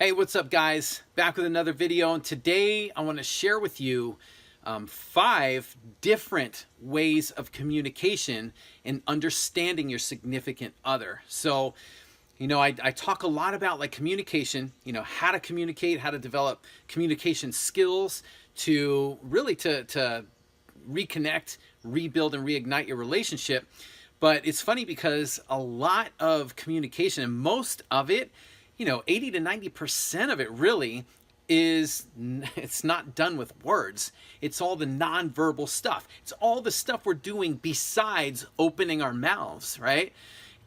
Hey, what's up guys? Back with another video, and today I want to share with you 5 different ways of communication and understanding your significant other. So, I talk a lot about like communication, how to communicate, how to develop communication skills to really to reconnect, rebuild, and reignite your relationship. But it's funny because a lot of communication, and most of it, 80 to 90% of it really it's not done with words. It's all the nonverbal stuff. It's all the stuff we're doing besides opening our mouths, right?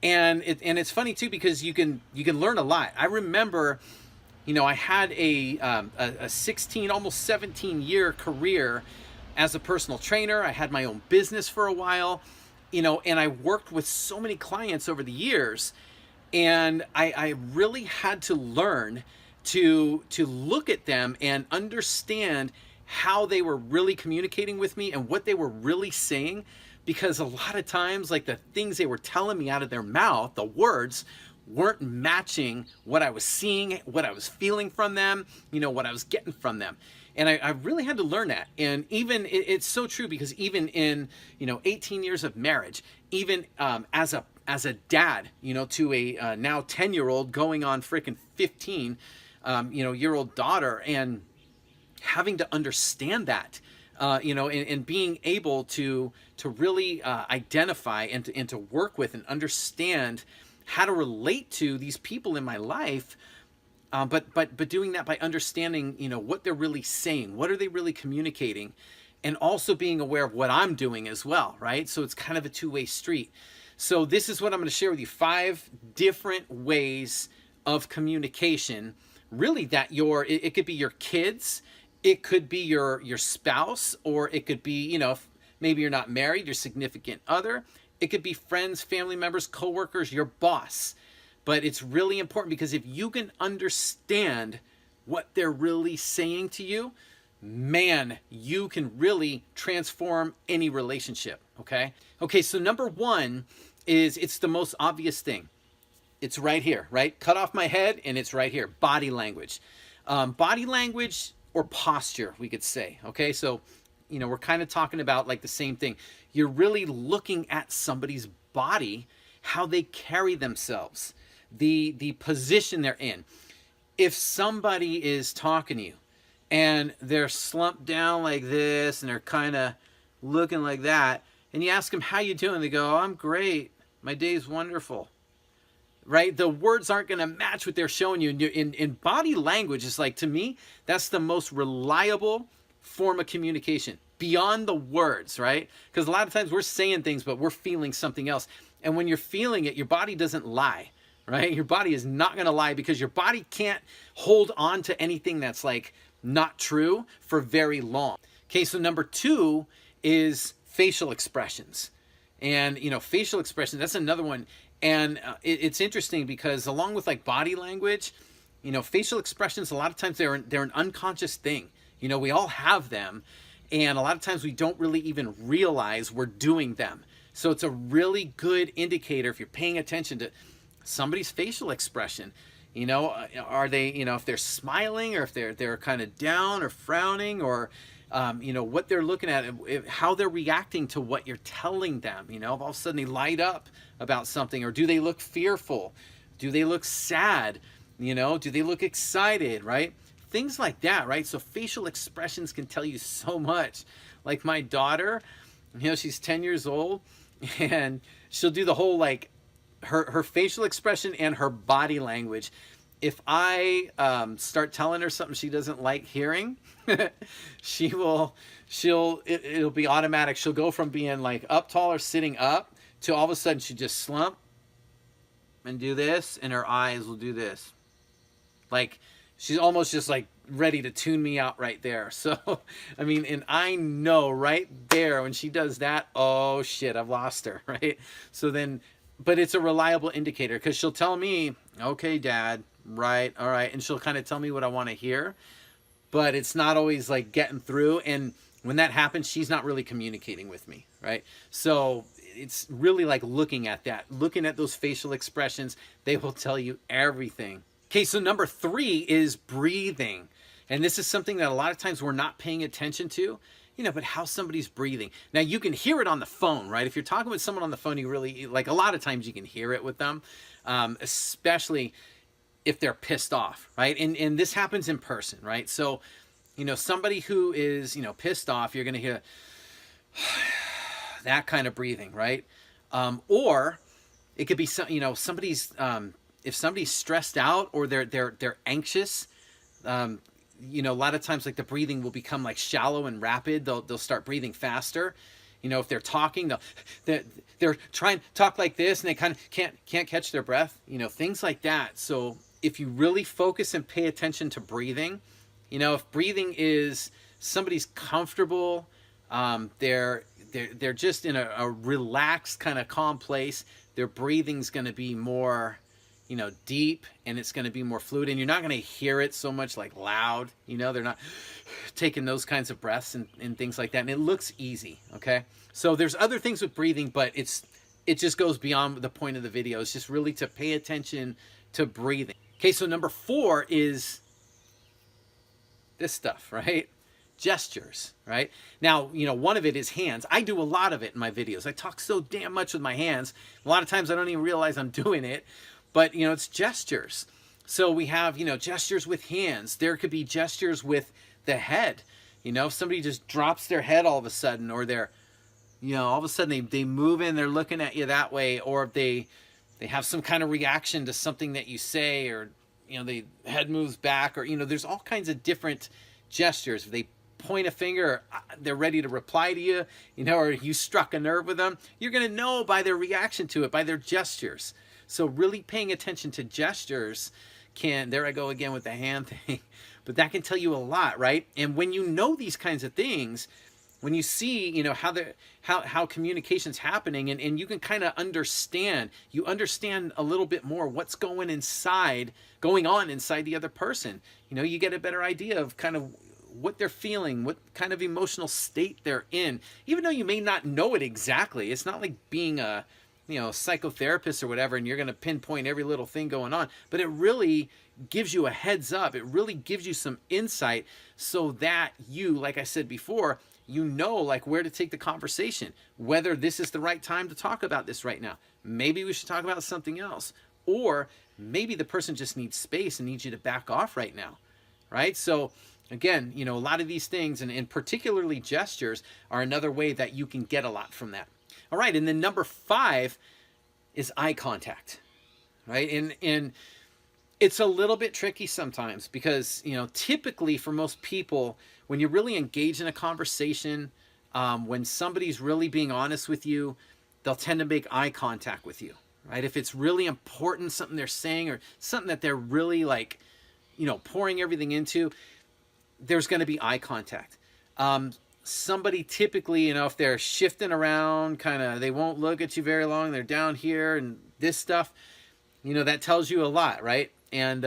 And it's funny too because you can learn a lot. I remember, I had a 16, almost 17-year career as a personal trainer. I had my own business for a while, and I worked with so many clients over the years. And I really had to learn to look at them and understand how they were really communicating with me and what they were really saying, because a lot of times, like, the things they were telling me out of their mouth, the words, weren't matching what I was seeing, what I was feeling from them, what I was getting from them. And I really had to learn that. And even it's so true, because even in 18 years of marriage, even as a dad, to a now 10-year-old going on freaking 15 year old daughter, and having to understand that, and being able to really identify and to work with and understand how to relate to these people in my life. But doing that by understanding, what they're really saying, what are they really communicating, and also being aware of what I'm doing as well, right? So it's kind of a two-way street. So this is what I'm going to share with you: 5 different ways of communication, really, that it could be your kids, it could be your spouse, or it could be, if maybe you're not married, your significant other. It could be friends, family members, coworkers, your boss. But it's really important, because if you can understand what they're really saying to you, man, you can really transform any relationship, okay? Okay, so number 1 is, it's the most obvious thing. It's right here, right? Cut off my head, and it's right here. Body language. Body language, or posture, we could say, okay? So, we're kind of talking about like the same thing. You're really looking at somebody's body, how they carry themselves, the position they're in. If somebody is talking to you and they're slumped down like this and they're kind of looking like that, and you ask them, how you doing? They go, oh, I'm great. My day's wonderful. Right? The words aren't going to match what they're showing you. In body language, is like, to me, that's the most reliable form of communication beyond the words, right? Because a lot of times we're saying things, but we're feeling something else. And when you're feeling it, your body doesn't lie, right? Your body is not going to lie, because your body can't hold on to anything that's like not true for very long. Okay, so number 2 is facial expressions. And, facial expressions, that's another one. And it's interesting, because along with like body language, facial expressions, a lot of times they're an unconscious thing. We all have them. And a lot of times we don't really even realize we're doing them. So it's a really good indicator, if you're paying attention to somebody's facial expression. Are they, if they're smiling, or if they're kind of down or frowning, or what they're looking at, how they're reacting to what you're telling them. If all of a sudden they light up about something, or do they look fearful? Do they look sad? Do they look excited, right? Things like that, right? So facial expressions can tell you so much. Like my daughter, she's 10 years old, and she'll do the whole, like, her facial expression and her body language. If I start telling her something she doesn't like hearing, it'll be automatic. She'll go from being like up tall or sitting up to all of a sudden she just slump and do this, and her eyes will do this. Like, she's almost just like ready to tune me out right there. So, I mean, and I know right there when she does that, oh shit, I've lost her, right? So then, but it's a reliable indicator, because she'll tell me, okay, Dad, right, all right, and she'll kind of tell me what I want to hear, but it's not always like getting through. And when that happens, she's not really communicating with me, right? So it's really like looking at those facial expressions. They will tell you everything. Okay, so number 3 is breathing. And this is something that a lot of times we're not paying attention to, but how somebody's breathing. Now, you can hear it on the phone, right? If you're talking with someone on the phone, you really, like, a lot of times you can hear it with them, especially if they're pissed off, right? And this happens in person, right? So, somebody who is, pissed off, you're going to hear that kind of breathing, right? Or it could be somebody's if somebody's stressed out or they're anxious. A lot of times, like, the breathing will become like shallow and rapid. They'll start breathing faster. If they're talking, they're trying to talk like this and they kind of can't catch their breath. Things like that. So if you really focus and pay attention to breathing, if breathing is somebody's comfortable, they're just in a relaxed kind of calm place, their breathing's going to be more, deep, and it's going to be more fluid, and you're not going to hear it so much like loud. They're not taking those kinds of breaths and things like that, and it looks easy. Okay, so there's other things with breathing, but it just goes beyond the point of the video. It's just really to pay attention to breathing. Okay, so number 4 is this stuff, right? Gestures, right? Now, one of it is hands. I do a lot of it in my videos. I talk so damn much with my hands. A lot of times I don't even realize I'm doing it, but it's gestures. So we have, gestures with hands. There could be gestures with the head. If somebody just drops their head all of a sudden, or they're, all of a sudden they move in, they're looking at you that way, or they have some kind of reaction to something that you say, or, the head moves back, or, there's all kinds of different gestures. If they point a finger, they're ready to reply to you, or you struck a nerve with them, you're going to know by their reaction to it, by their gestures. So really paying attention to gestures there I go again with the hand thing, but that can tell you a lot, right? And when you know these kinds of things, when you see, how communication's happening, and you can kind of understand a little bit more what's going on inside the other person. You get a better idea of kind of what they're feeling, what kind of emotional state they're in, even though you may not know it exactly. It's not like being a psychotherapist or whatever, and you're going to pinpoint every little thing going on, but it really gives you a heads up. It really gives you some insight, so that you, like I said before, like where to take the conversation, whether this is the right time to talk about this right now. Maybe we should talk about something else, or maybe the person just needs space and needs you to back off right now, right? So again, a lot of these things, and particularly gestures, are another way that you can get a lot from that. All right, and then number 5 is eye contact, right? And it's a little bit tricky sometimes because, typically for most people, when you're really engaged in a conversation, when somebody's really being honest with you, they'll tend to make eye contact with you, right? If it's really important, something they're saying, or something that they're really like, pouring everything into, there's going to be eye contact. Somebody typically, if they're shifting around, they won't look at you very long. They're down here and this stuff, that tells you a lot, right? And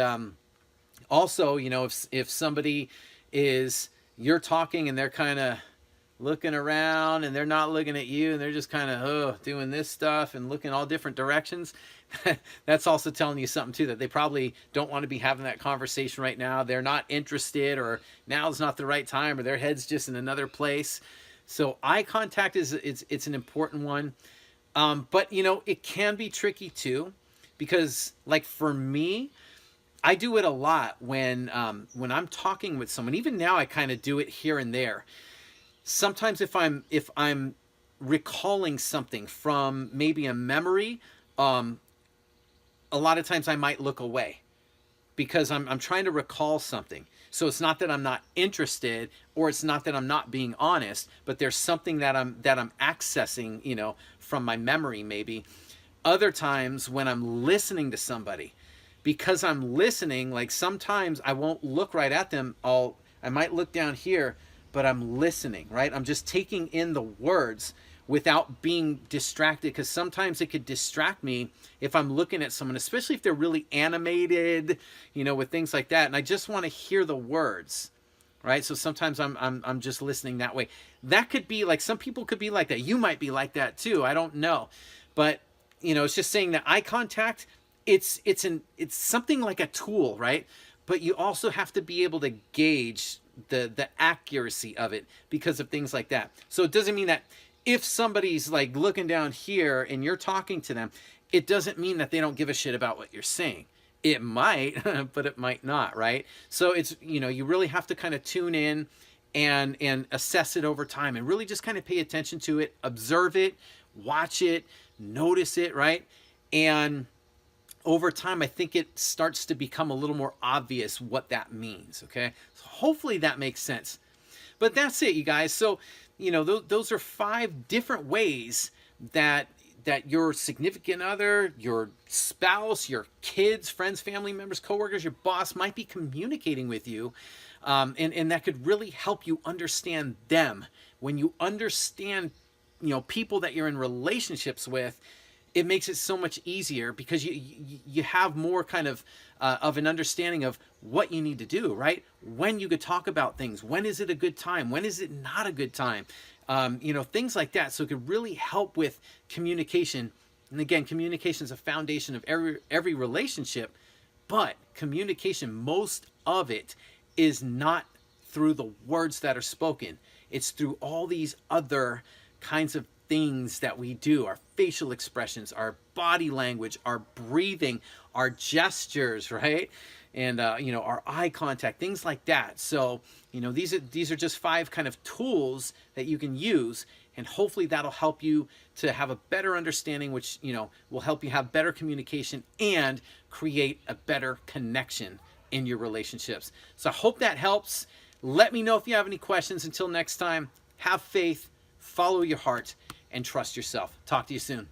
also, if somebody you're talking and they're kind of looking around and they're not looking at you and they're just kind of doing this stuff and looking all different directions, that's also telling you something too, that they probably don't want to be having that conversation right now. They're not interested, or now's not the right time, or their head's just in another place. So eye contact it's an important one. But it can be tricky too, because like for me, I do it a lot when I'm talking with someone. Even now I kind of do it here and there. Sometimes if I'm recalling something from maybe a memory, a lot of times I might look away because I'm trying to recall something. So it's not that I'm not interested, or it's not that I'm not being honest, but there's something that I'm accessing, from my memory maybe. Other times when I'm listening to somebody, because I'm listening, like sometimes I won't look right at them. I might look down here, but I'm listening, right? I'm just taking in the words without being distracted, because sometimes it could distract me if I'm looking at someone, especially if they're really animated, with things like that, and I just want to hear the words, right? So sometimes I'm just listening that way. That could be like, some people could be like that. You might be like that too. I don't know, but it's just saying that eye contact, it's something like a tool, right? But you also have to be able to gauge the accuracy of it because of things like that. So it doesn't mean that if somebody's like looking down here and you're talking to them, it doesn't mean that they don't give a shit about what you're saying. It might, but it might not, right? So it's, you really have to kind of tune in and assess it over time and really just kind of pay attention to it, observe it, watch it, notice it, right? And over time, I think it starts to become a little more obvious what that means, okay? So hopefully that makes sense. But that's it, you guys. So, those are 5 different ways that your significant other, your spouse, your kids, friends, family members, coworkers, your boss might be communicating with you. And that could really help you understand them. When you understand, people that you're in relationships with, it makes it so much easier because you have more kind of an understanding of what you need to do, right? When you could talk about things, when is it a good time, when is it not a good time, things like that. So it could really help with communication. And again, communication is a foundation of every relationship, but communication, most of it is not through the words that are spoken. It's through all these other kinds of things that we do, our facial expressions, our body language, our breathing, our gestures, right? And our eye contact, things like that. So these are just 5 kind of tools that you can use, and hopefully that'll help you to have a better understanding, which will help you have better communication and create a better connection in your relationships. So I hope that helps. Let me know if you have any questions. Until next time, have faith, follow your heart, and trust yourself. Talk to you soon.